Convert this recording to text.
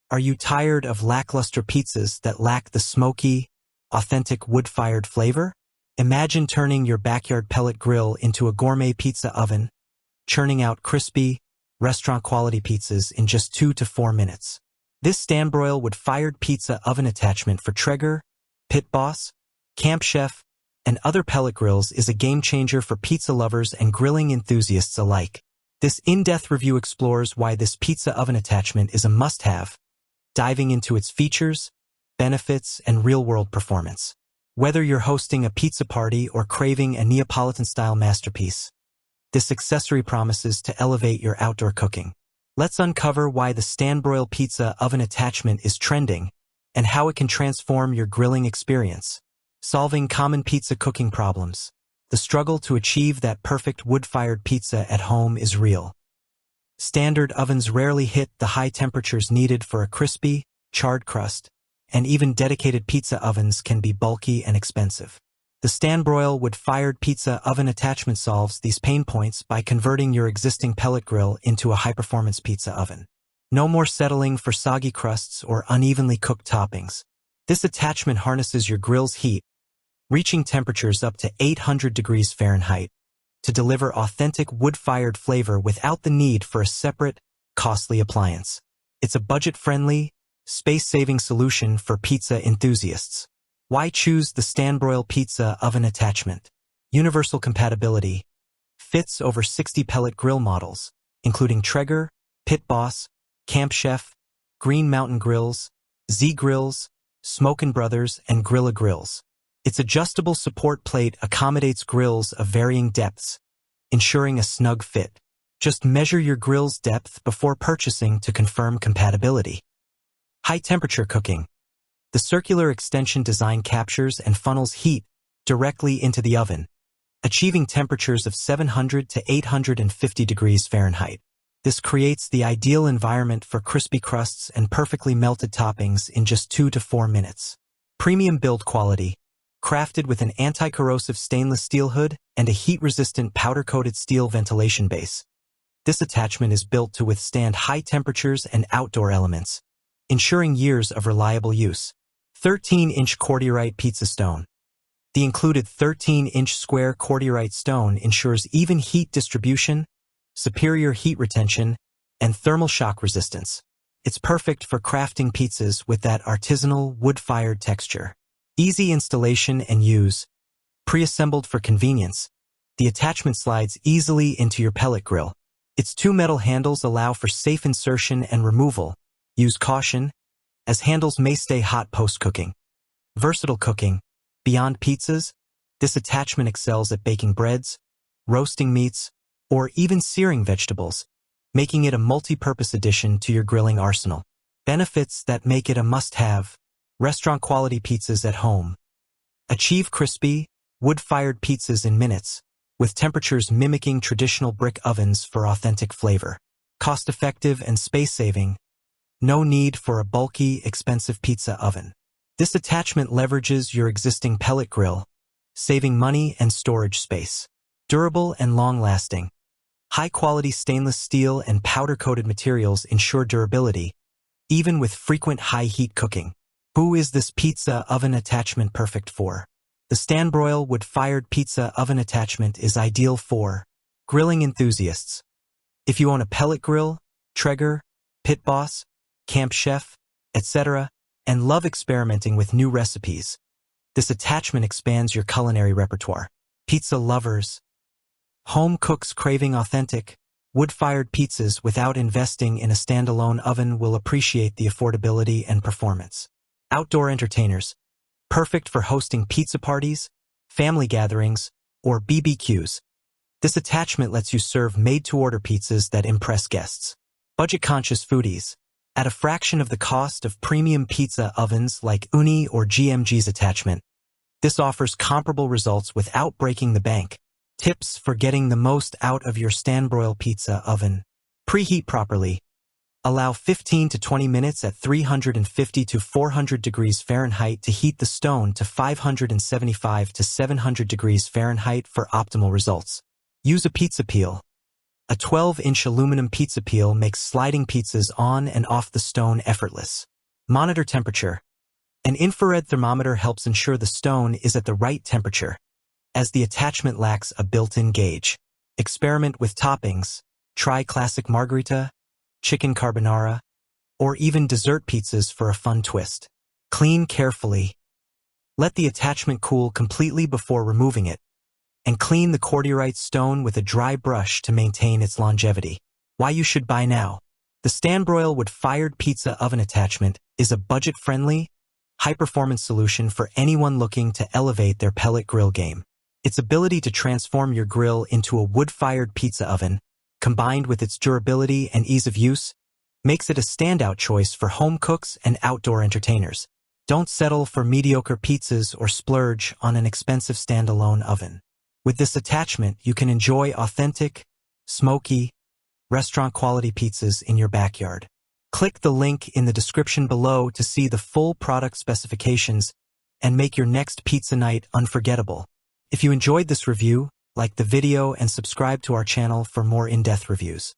Are you tired of lackluster pizzas that lack the smoky, authentic wood-fired flavor? Imagine turning your backyard pellet grill into a gourmet pizza oven, churning out crispy, restaurant-quality pizzas in just 2 to 4 minutes. This Stanbroil wood-fired pizza oven attachment for Traeger, Pit Boss, Camp Chef, and other pellet grills is a game-changer for pizza lovers and grilling enthusiasts alike. This in-depth review explores why this pizza oven attachment is a must-have, diving into its features, benefits, and real-world performance. Whether you're hosting a pizza party or craving a Neapolitan-style masterpiece, this accessory promises to elevate your outdoor cooking. Let's uncover why the Stanbroil pizza oven attachment is trending and how it can transform your grilling experience. Solving common pizza cooking problems. The struggle to achieve that perfect wood-fired pizza at home is real. Standard ovens rarely hit the high temperatures needed for a crispy, charred crust, and even dedicated pizza ovens can be bulky and expensive. The Stanbroil wood-fired pizza oven attachment solves these pain points by converting your existing pellet grill into a high-performance pizza oven. No more settling for soggy crusts or unevenly cooked toppings. This attachment harnesses your grill's heat, reaching temperatures up to 800 degrees Fahrenheit, to deliver authentic wood-fired flavor without the need for a separate, costly appliance. It's a budget-friendly, space-saving solution for pizza enthusiasts. Why choose the Stanbroil pizza oven attachment? Universal compatibility. Fits over 60 pellet grill models, including Traeger, Pit Boss, Camp Chef, Green Mountain Grills, Z Grills, Smokin' Brothers, and Grilla Grills. Its adjustable support plate accommodates grills of varying depths, ensuring a snug fit. Just measure your grill's depth before purchasing to confirm compatibility. High-temperature cooking. The circular extension design captures and funnels heat directly into the oven, achieving temperatures of 700 to 850 degrees Fahrenheit. This creates the ideal environment for crispy crusts and perfectly melted toppings in just 2 to 4 minutes. Premium build quality. Crafted with an anti-corrosive stainless steel hood and a heat-resistant powder-coated steel ventilation base. This attachment is built to withstand high temperatures and outdoor elements, ensuring years of reliable use. 13-inch cordierite pizza stone. The included 13-inch square cordierite stone ensures even heat distribution, superior heat retention, and thermal shock resistance. It's perfect for crafting pizzas with that artisanal, wood-fired texture. Easy installation and use. Pre-assembled for convenience, the attachment slides easily into your pellet grill. Its 2 metal handles allow for safe insertion and removal. Use caution, as handles may stay hot post-cooking. Versatile cooking. Beyond pizzas, this attachment excels at baking breads, roasting meats, or even searing vegetables, making it a multi-purpose addition to your grilling arsenal. Benefits that make it a must-have. Restaurant-quality pizzas at home. Achieve crispy, wood-fired pizzas in minutes, with temperatures mimicking traditional brick ovens for authentic flavor. Cost-effective and space-saving. No need for a bulky, expensive pizza oven. This attachment leverages your existing pellet grill, saving money and storage space. Durable and long-lasting. High-quality stainless steel and powder-coated materials ensure durability, even with frequent high-heat cooking. Who is this pizza oven attachment perfect for? The Stanbroil wood-fired pizza oven attachment is ideal for grilling enthusiasts. If you own a pellet grill, Traeger, Pit Boss, Camp Chef, etc., and love experimenting with new recipes, this attachment expands your culinary repertoire. Pizza lovers. Home cooks craving authentic, wood-fired pizzas without investing in a standalone oven will appreciate the affordability and performance. Outdoor entertainers. Perfect for hosting pizza parties, family gatherings, or BBQs. This attachment lets you serve made-to-order pizzas that impress guests. Budget-conscious foodies. At a fraction of the cost of premium pizza ovens like Uni or GMG's attachment, this offers comparable results without breaking the bank. Tips for getting the most out of your Stanbroil pizza oven. Preheat properly. Allow 15 to 20 minutes at 350 to 400 degrees Fahrenheit to heat the stone to 575 to 700 degrees Fahrenheit for optimal results. Use a pizza peel. A 12-inch aluminum pizza peel makes sliding pizzas on and off the stone effortless. Monitor temperature. An infrared thermometer helps ensure the stone is at the right temperature, as the attachment lacks a built-in gauge. Experiment with toppings. Try classic margherita, chicken carbonara, or even dessert pizzas for a fun twist. Clean carefully. Let the attachment cool completely before removing it, and clean the cordierite stone with a dry brush to maintain its longevity. Why you should buy now. The Stanbroil wood-fired pizza oven attachment is a budget-friendly, high-performance solution for anyone looking to elevate their pellet grill game. Its ability to transform your grill into a wood-fired pizza oven, combined with its durability and ease of use, makes it a standout choice for home cooks and outdoor entertainers. Don't settle for mediocre pizzas or splurge on an expensive standalone oven. With this attachment, you can enjoy authentic, smoky, restaurant-quality pizzas in your backyard. Click the link in the description below to see the full product specifications and make your next pizza night unforgettable. If you enjoyed this review, like the video and subscribe to our channel for more in-depth reviews.